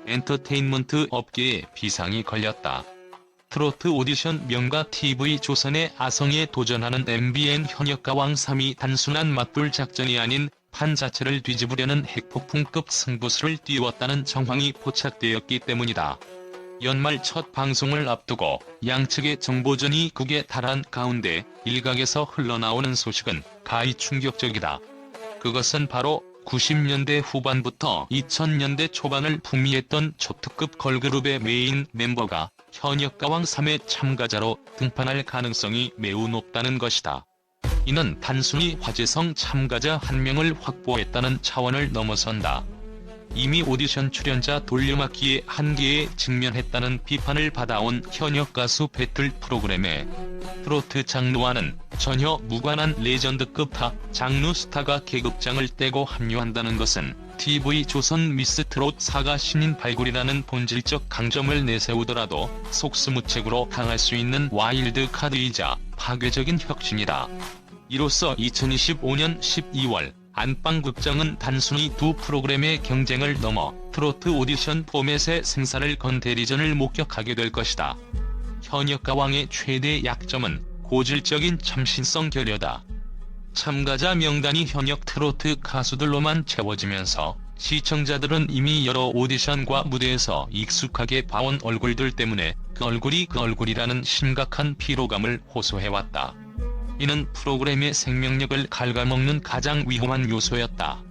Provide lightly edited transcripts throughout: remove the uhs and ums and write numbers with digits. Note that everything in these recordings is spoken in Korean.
엔터테인먼트 업계에 비상이 걸렸다. 트로트 오디션 명가 TV조선의 아성에 도전하는 MBN 현역가왕 3이 단순한 맞불 작전이 아닌 판 자체를 뒤집으려는 핵폭풍급 승부수를 띄웠다는 정황이 포착되었기 때문이다. 연말 첫 방송을 앞두고 양측의 정보전이 국에 달한 가운데 일각에서 흘러나오는 소식은 가히 충격적이다. 그것은 바로 90년대 후반부터 2000년대 초반을 풍미했던 초특급 걸그룹의 메인 멤버가 현역가왕 3의 참가자로 등판할 가능성이 매우 높다는 것이다. 이는 단순히 화제성 참가자 한 명을 확보했다는 차원을 넘어선다. 이미 오디션 출연자 돌려막기의 한계에 직면했다는 비판을 받아온 현역 가수 배틀 프로그램에 트로트 장르와는 전혀 무관한 레전드급 타 장르 스타가 계급장을 떼고 합류한다는 것은 TV조선 미스트롯 4가 신인 발굴이라는 본질적 강점을 내세우더라도 속수무책으로 당할 수 있는 와일드 카드이자 파괴적인 혁신이다. 이로써 2025년 12월 안방극장은 단순히 두 프로그램의 경쟁을 넘어 트로트 오디션 포맷의 생사를 건 대리전을 목격하게 될 것이다. 현역가왕의 최대 약점은 고질적인 참신성 결여다. 참가자 명단이 현역 트로트 가수들로만 채워지면서 시청자들은 이미 여러 오디션과 무대에서 익숙하게 봐온 얼굴들 때문에 그 얼굴이 그 얼굴이라는 심각한 피로감을 호소해왔다. 이는 프로그램의 생명력을 갉아먹는 가장 위험한 요소였다.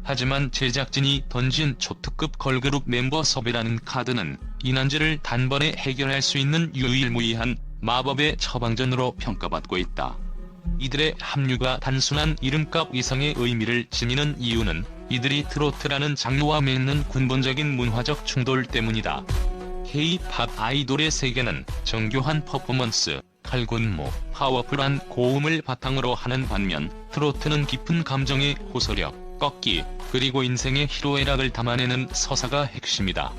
하지만 제작진이 던진 초특급 걸그룹 멤버 섭외라는 카드는 이난제를 단번에 해결할 수 있는 유일무이한 마법의 처방전으로 평가받고 있다. 이들의 합류가 단순한 이름값 이상의 의미를 지니는 이유는 이들이 트로트라는 장르와 맺는 근본적인 문화적 충돌 때문이다. K-팝 아이돌의 세계는 정교한 퍼포먼스, 칼군무, 파워풀한 고음을 바탕으로 하는 반면 트로트는 깊은 감정의 호소력, 꺾기, 그리고 인생의 희로애락을 담아내는 서사가 핵심이다.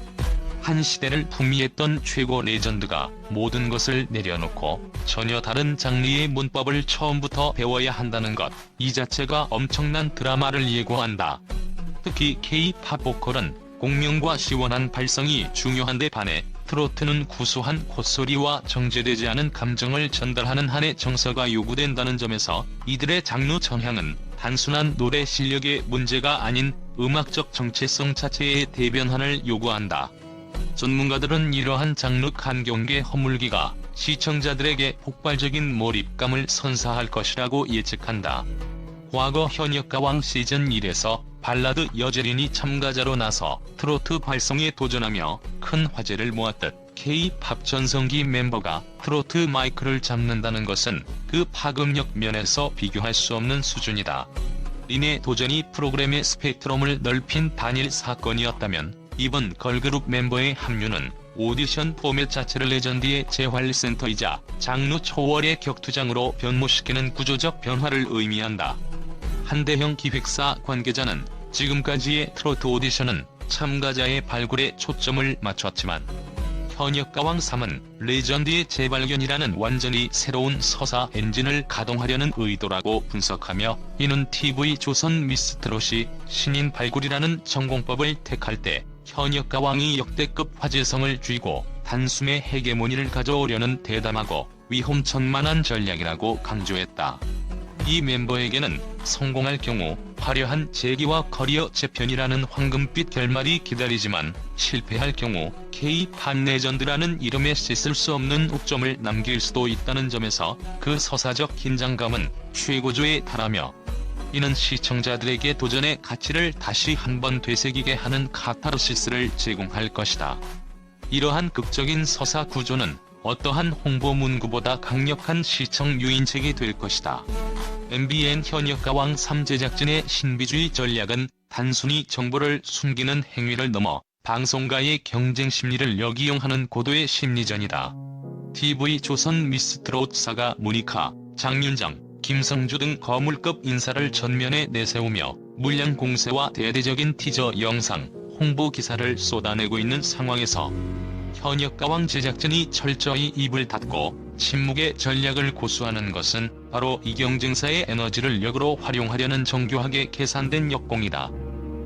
한 시대를 풍미했던 최고 레전드가 모든 것을 내려놓고 전혀 다른 장르의 문법을 처음부터 배워야 한다는 것, 이 자체가 엄청난 드라마를 예고한다. 특히 K-팝 보컬은 공명과 시원한 발성이 중요한데 반해 트로트는 구수한 콧소리와 정제되지 않은 감정을 전달하는 한의 정서가 요구된다는 점에서 이들의 장르 전향은 단순한 노래 실력의 문제가 아닌 음악적 정체성 자체의 대변환을 요구한다. 전문가들은 이러한 장르 간경계 허물기가 시청자들에게 폭발적인 몰입감을 선사할 것이라고 예측한다. 과거 현역가왕 시즌1에서 발라드 여제린이 참가자로 나서 트로트 발성에 도전하며 큰 화제를 모았듯 K-팝 전성기 멤버가 트로트 마이크를 잡는다는 것은 그 파급력 면에서 비교할 수 없는 수준이다. 린의 도전이 프로그램의 스펙트럼을 넓힌 단일 사건이었다면 이번 걸그룹 멤버의 합류는 오디션 포맷 자체를 레전드의 재활센터이자 장르 초월의 격투장으로 변모시키는 구조적 변화를 의미한다. 한대형 기획사 관계자는 지금까지의 트로트 오디션은 참가자의 발굴에 초점을 맞췄지만 현역가왕 3은 레전드의 재발견이라는 완전히 새로운 서사 엔진을 가동하려는 의도라고 분석하며, 이는 TV조선 미스트롯이 신인 발굴이라는 전공법을 택할 때 현역가왕이 역대급 화제성을 쥐고 단숨에 헤게모니를 가져오려는 대담하고 위험천만한 전략이라고 강조했다. 이 멤버에게는 성공할 경우 화려한 재기와 커리어 재편이라는 황금빛 결말이 기다리지만 실패할 경우 K-팝 레전드라는 이름에 씻을 수 없는 옥점을 남길 수도 있다는 점에서 그 서사적 긴장감은 최고조에 달하며, 이는 시청자들에게 도전의 가치를 다시 한번 되새기게 하는 카타르시스를 제공할 것이다. 이러한 극적인 서사 구조는 어떠한 홍보 문구보다 강력한 시청 유인책이 될 것이다. MBN 현역가왕 3 제작진의 신비주의 전략은 단순히 정보를 숨기는 행위를 넘어 방송가의 경쟁 심리를 역이용하는 고도의 심리전이다. TV조선 미스트롯사가 모니카, 장윤정, 김성주 등 거물급 인사를 전면에 내세우며 물량 공세와 대대적인 티저 영상, 홍보 기사를 쏟아내고 있는 상황에서 현역가왕 제작진이 철저히 입을 닫고 침묵의 전략을 고수하는 것은 바로 이 경쟁사의 에너지를 역으로 활용하려는 정교하게 계산된 역공이다.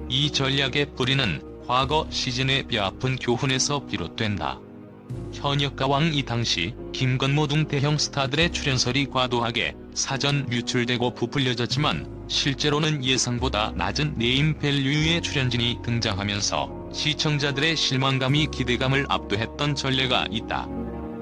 이 전략의 뿌리는 과거 시즌의 뼈아픈 교훈에서 비롯된다. 현역가왕 이 당시 김건모 등 대형 스타들의 출연설이 과도하게 사전 유출되고 부풀려졌지만 실제로는 예상보다 낮은 네임밸류의 출연진이 등장하면서 시청자들의 실망감이 기대감을 압도했던 전례가 있다.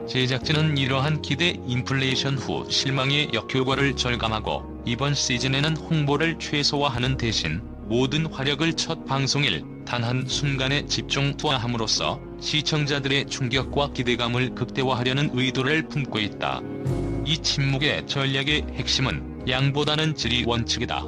제작진은 이러한 기대 인플레이션 후 실망의 역효과를 절감하고 이번 시즌에는 홍보를 최소화하는 대신 모든 화력을 첫 방송일 단 한 순간에 집중 투하함으로써 시청자들의 충격과 기대감을 극대화하려는 의도를 품고 있다. 이 침묵의 전략의 핵심은 양보다는 질이 원칙이다.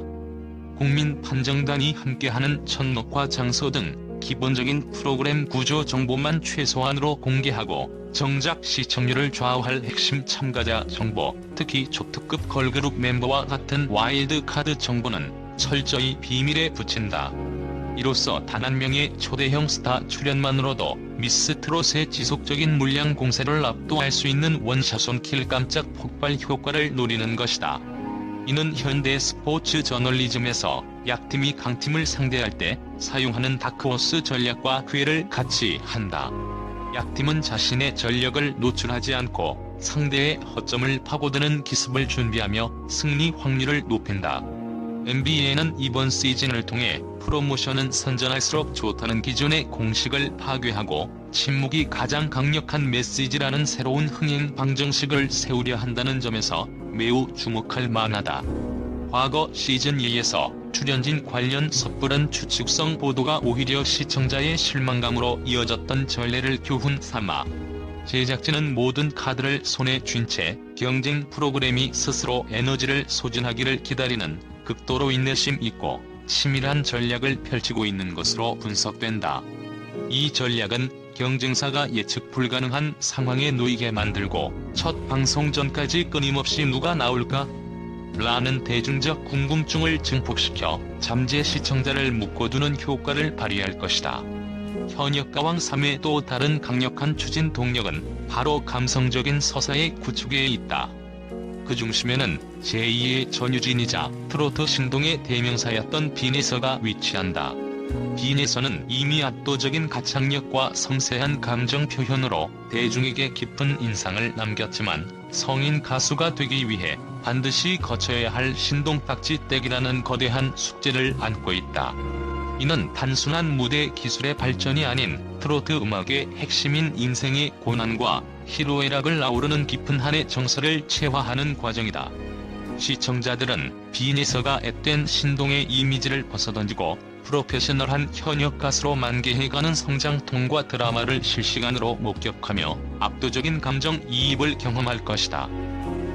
국민 판정단이 함께하는 첫 녹화 장소 등 기본적인 프로그램 구조 정보만 최소한으로 공개하고 정작 시청률을 좌우할 핵심 참가자 정보, 특히 초특급 걸그룹 멤버와 같은 와일드카드 정보는 철저히 비밀에 붙인다. 이로써 단 한 명의 초대형 스타 출연만으로도 미스트롯의 지속적인 물량 공세를 압도할 수 있는 원샷1킬 깜짝 폭발 효과를 노리는 것이다. 이는 현대 스포츠 저널리즘에서 약팀이 강팀을 상대할 때 사용하는 다크호스 전략과 궤를 같이 한다. 약팀은 자신의 전력을 노출하지 않고 상대의 허점을 파고드는 기습을 준비하며 승리 확률을 높인다. NBA는 이번 시즌을 통해 프로모션은 선전할수록 좋다는 기존의 공식을 파괴하고 침묵이 가장 강력한 메시지라는 새로운 흥행 방정식을 세우려 한다는 점에서 매우 주목할 만하다. 과거 시즌 2에서 출연진 관련 섣부른 추측성 보도가 오히려 시청자의 실망감으로 이어졌던 전례를 교훈 삼아 제작진은 모든 카드를 손에 쥔 채 경쟁 프로그램이 스스로 에너지를 소진하기를 기다리는 극도로 인내심 있고 치밀한 전략을 펼치고 있는 것으로 분석된다. 이 전략은 경쟁사가 예측 불가능한 상황에 놓이게 만들고 첫 방송 전까지 끊임없이 누가 나올까? 라는 대중적 궁금증을 증폭시켜 잠재 시청자를 묶어두는 효과를 발휘할 것이다. 현역가왕 3의 또 다른 강력한 추진 동력은 바로 감성적인 서사의 구축에 있다. 그 중심에는 제2의 전유진이자 트로트 신동의 대명사였던 빈에서가 위치한다. 빈에서는 이미 압도적인 가창력과 섬세한 감정 표현으로 대중에게 깊은 인상을 남겼지만 성인 가수가 되기 위해 반드시 거쳐야 할 신동딱지 떼기라는 거대한 숙제를 안고 있다. 이는 단순한 무대 기술의 발전이 아닌 트로트 음악의 핵심인 인생의 고난과 희로애락을 아우르는 깊은 한의 정서를 체화하는 과정이다. 시청자들은 빈에서가 앳된 신동의 이미지를 벗어던지고 프로페셔널한 현역 가수로 만개해가는 성장통과 드라마를 실시간으로 목격하며 압도적인 감정 이입을 경험할 것이다.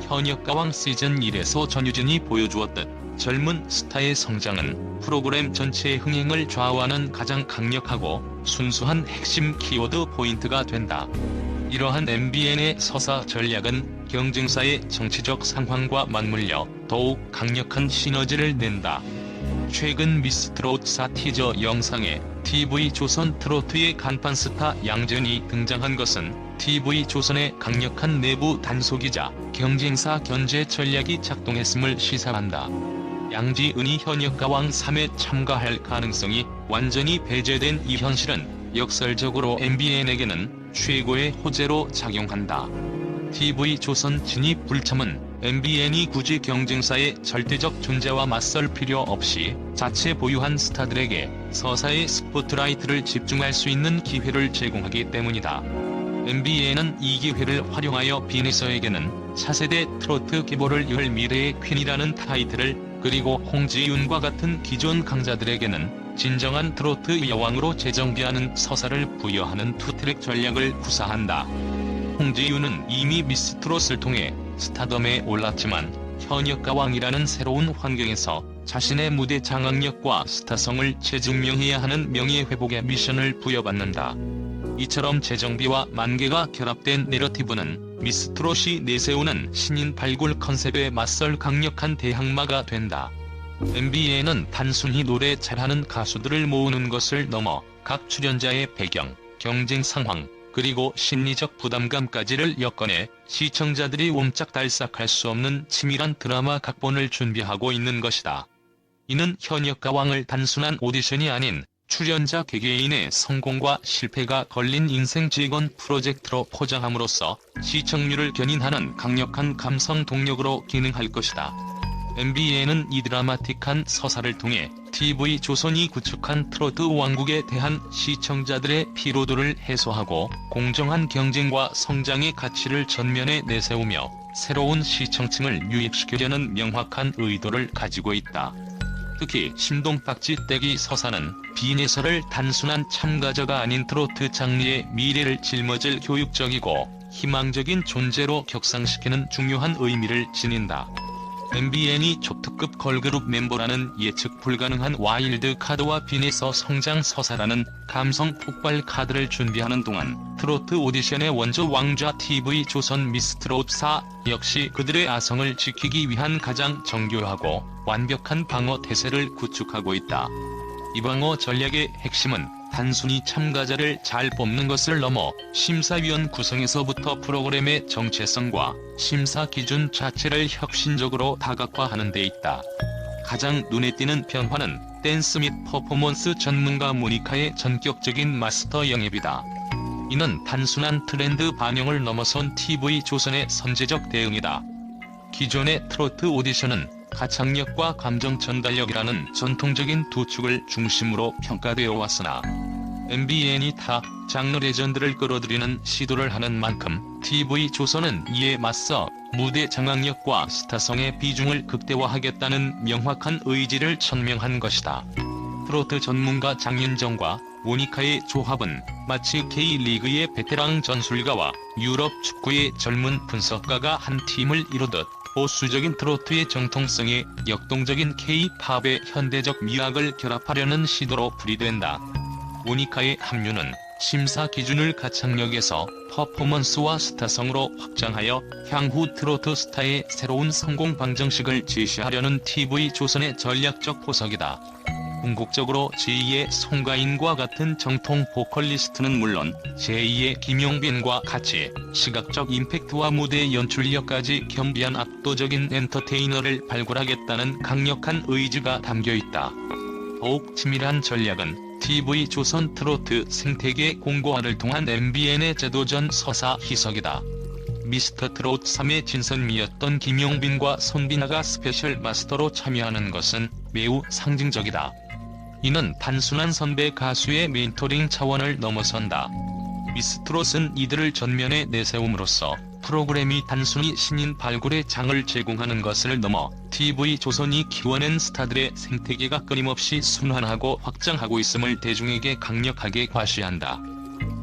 현역가왕 시즌 1에서 전유진이 보여주었듯 젊은 스타의 성장은 프로그램 전체의 흥행을 좌우하는 가장 강력하고 순수한 핵심 키워드 포인트가 된다. 이러한 MBN의 서사 전략은 경쟁사의 정치적 상황과 맞물려 더욱 강력한 시너지를 낸다. 최근 미스트롯4 티저 영상에 TV조선 트로트의 간판 스타 양재은이 등장한 것은 TV조선의 강력한 내부 단속이자 경쟁사 견제 전략이 작동했음을 시사한다. 양지은이 현역가왕 3에 참가할 가능성이 완전히 배제된 이 현실은 역설적으로 MBN에게는 최고의 호재로 작용한다. TV조선 진입 불참은 MBN이 굳이 경쟁사의 절대적 존재와 맞설 필요 없이 자체 보유한 스타들에게 서사의 스포트라이트를 집중할 수 있는 기회를 제공하기 때문이다. MBN은 이 기회를 활용하여 빈에서에게는 차세대 트로트 계보를 열 미래의 퀸이라는 타이틀을, 그리고 홍지윤과 같은 기존 강자들에게는 진정한 트로트 여왕으로 재정비하는 서사를 부여하는 투트랙 전략을 구사한다. 홍지윤은 이미 미스트롯을 통해 스타덤에 올랐지만 현역가왕이라는 새로운 환경에서 자신의 무대 장악력과 스타성을 재증명해야 하는 명예회복의 미션을 부여받는다. 이처럼 재정비와 만개가 결합된 내러티브는 미스트롯이 내세우는 신인 발굴 컨셉에 맞설 강력한 대항마가 된다. MBN은 단순히 노래 잘하는 가수들을 모으는 것을 넘어 각 출연자의 배경, 경쟁 상황, 그리고 심리적 부담감까지를 엮어내 시청자들이 옴짝달싹할 수 없는 치밀한 드라마 각본을 준비하고 있는 것이다. 이는 현역가왕을 단순한 오디션이 아닌 출연자 개개인의 성공과 실패가 걸린 인생 직원 프로젝트로 포장함으로써 시청률을 견인하는 강력한 감성 동력으로 기능할 것이다. MBN은 이 드라마틱한 서사를 통해 TV조선이 구축한 트로트 왕국에 대한 시청자들의 피로도를 해소하고 공정한 경쟁과 성장의 가치를 전면에 내세우며 새로운 시청층을 유입시키려는 명확한 의도를 가지고 있다. 특히 심동박지 떼기 서사는 비내설을 단순한 참가자가 아닌 트로트 장르의 미래를 짊어질 교육적이고 희망적인 존재로 격상시키는 중요한 의미를 지닌다. MBN이 초특급 걸그룹 멤버라는 예측 불가능한 와일드 카드와 비내서 성장 서사라는 감성 폭발 카드를 준비하는 동안 트로트 오디션의 원조 왕좌 TV조선 미스트롯4 역시 그들의 아성을 지키기 위한 가장 정교하고 완벽한 방어 태세를 구축하고 있다. 이 방어 전략의 핵심은 단순히 참가자를 잘 뽑는 것을 넘어 심사위원 구성에서부터 프로그램의 정체성과 심사 기준 자체를 혁신적으로 다각화하는 데 있다. 가장 눈에 띄는 변화는 댄스 및 퍼포먼스 전문가 모니카의 전격적인 마스터 영입이다. 이는 단순한 트렌드 반영을 넘어선 TV조선의 선제적 대응이다. 기존의 트로트 오디션은 가창력과 감정 전달력이라는 전통적인 두 축을 중심으로 평가되어 왔으나 MBN이 타 장르 레전드를 끌어들이는 시도를 하는 만큼 TV조선은 이에 맞서 무대 장악력과 스타성의 비중을 극대화하겠다는 명확한 의지를 천명한 것이다. 트로트 전문가 장윤정과 모니카의 조합은 마치 K리그의 베테랑 전술가와 유럽 축구의 젊은 분석가가 한 팀을 이루듯 보수적인 트로트의 정통성에 역동적인 K-팝의 현대적 미학을 결합하려는 시도로 풀이된다. 모니카의 합류는 심사 기준을 가창력에서 퍼포먼스와 스타성으로 확장하여 향후 트로트 스타의 새로운 성공 방정식을 제시하려는 TV조선의 전략적 포석이다. 궁극적으로 제2의 송가인과 같은 정통 보컬리스트는 물론 제2의 김용빈과 같이 시각적 임팩트와 무대 연출력까지 겸비한 압도적인 엔터테이너를 발굴하겠다는 강력한 의지가 담겨있다. 더욱 치밀한 전략은 TV조선 트로트 생태계 공고화를 통한 MBN의 제도전 서사 희석이다. 미스터트롯 3의 진선미였던 김용빈과 손비나가 스페셜 마스터로 참여하는 것은 매우 상징적이다. 이는 단순한 선배 가수의 멘토링 차원을 넘어선다. 미스트롯은 이들을 전면에 내세움으로써 프로그램이 단순히 신인 발굴의 장을 제공하는 것을 넘어 TV조선이 키워낸 스타들의 생태계가 끊임없이 순환하고 확장하고 있음을 대중에게 강력하게 과시한다.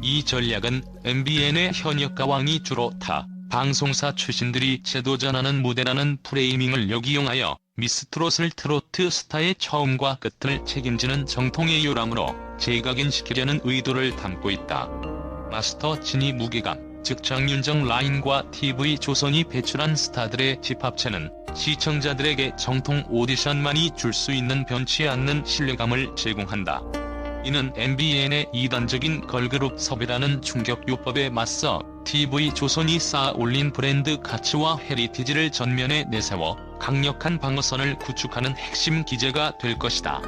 이 전략은 MBN의 현역 가왕이 주로 타 방송사 출신들이 재도전하는 무대라는 프레이밍을 역이용하여 미스트롯을 트로트 스타의 처음과 끝을 책임지는 정통의 요람으로 재각인시키려는 의도를 담고 있다. 마스터 진이 무게감, 즉 장윤정 라인과 TV조선이 배출한 스타들의 집합체는 시청자들에게 정통 오디션만이 줄 수 있는 변치 않는 신뢰감을 제공한다. 이는 MBN의 이단적인 걸그룹 섭외라는 충격요법에 맞서 TV조선이 쌓아 올린 브랜드 가치와 헤리티지를 전면에 내세워 강력한 방어선을 구축하는 핵심 기제가 될 것이다.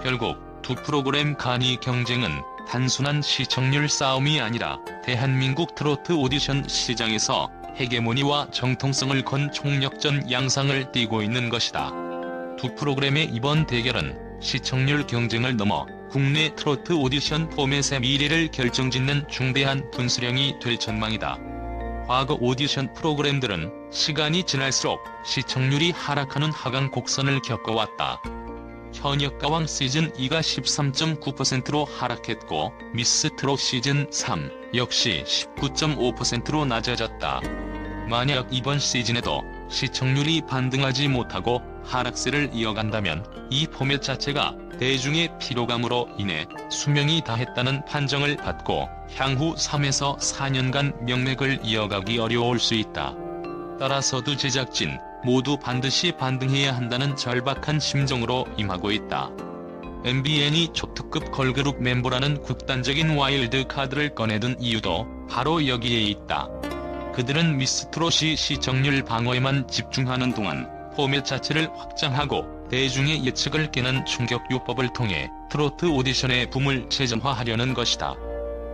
결국 두 프로그램 간의 경쟁은 단순한 시청률 싸움이 아니라 대한민국 트로트 오디션 시장에서 헤게모니와 정통성을 건 총력전 양상을 띠고 있는 것이다. 두 프로그램의 이번 대결은 시청률 경쟁을 넘어 국내 트로트 오디션 포맷의 미래를 결정짓는 중대한 분수령이 될 전망이다. 과거 오디션 프로그램들은 시간이 지날수록 시청률이 하락하는 하강 곡선을 겪어왔다. 현역 가왕 시즌2가 13.9%로 하락했고 미스트롯 시즌3 역시 19.5%로 낮아졌다. 만약 이번 시즌에도 시청률이 반등하지 못하고 하락세를 이어간다면 이 포맷 자체가 대중의 피로감으로 인해 수명이 다했다는 판정을 받고 향후 3에서 4년간 명맥을 이어가기 어려울 수 있다. 따라서 두 제작진 모두 반드시 반등해야 한다는 절박한 심정으로 임하고 있다. MBN이 초특급 걸그룹 멤버라는 극단적인 와일드 카드를 꺼내든 이유도 바로 여기에 있다. 그들은 미스트롯이 시청률 방어에만 집중하는 동안 포맷 자체를 확장하고 대중의 예측을 깨는 충격요법을 통해 트로트 오디션의 붐을 재점화하려는 것이다.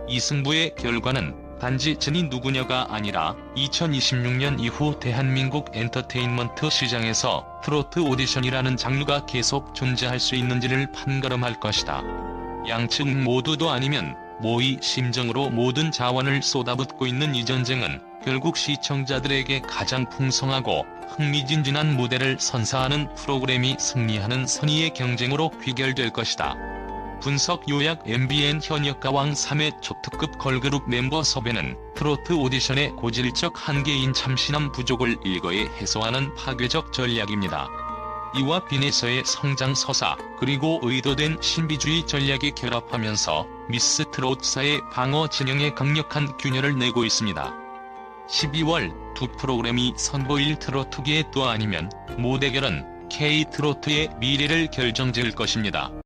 이 승부의 결과는 단지 진이 누구냐가 아니라 2026년 이후 대한민국 엔터테인먼트 시장에서 트로트 오디션이라는 장르가 계속 존재할 수 있는지를 판가름할 것이다. 양측 모두도 아니면 모의 심정으로 모든 자원을 쏟아붓고 있는 이 전쟁은 결국 시청자들에게 가장 풍성하고 흥미진진한 무대를 선사하는 프로그램이 승리하는 선의의 경쟁으로 귀결될 것이다. 분석 요약 MBN 현역가왕 3회 초특급 걸그룹 멤버 섭외는 트로트 오디션의 고질적 한계인 참신함 부족을 일거에 해소하는 파괴적 전략입니다. 이와 빈에서의 성장 서사 그리고 의도된 신비주의 전략이 결합하면서 미스 트롯사의 방어 진영에 강력한 균열을 내고 있습니다. 12월 두 프로그램이 선보일 트로트계의 또 아니면 모 대결은 K-트로트의 미래를 결정지을 것입니다.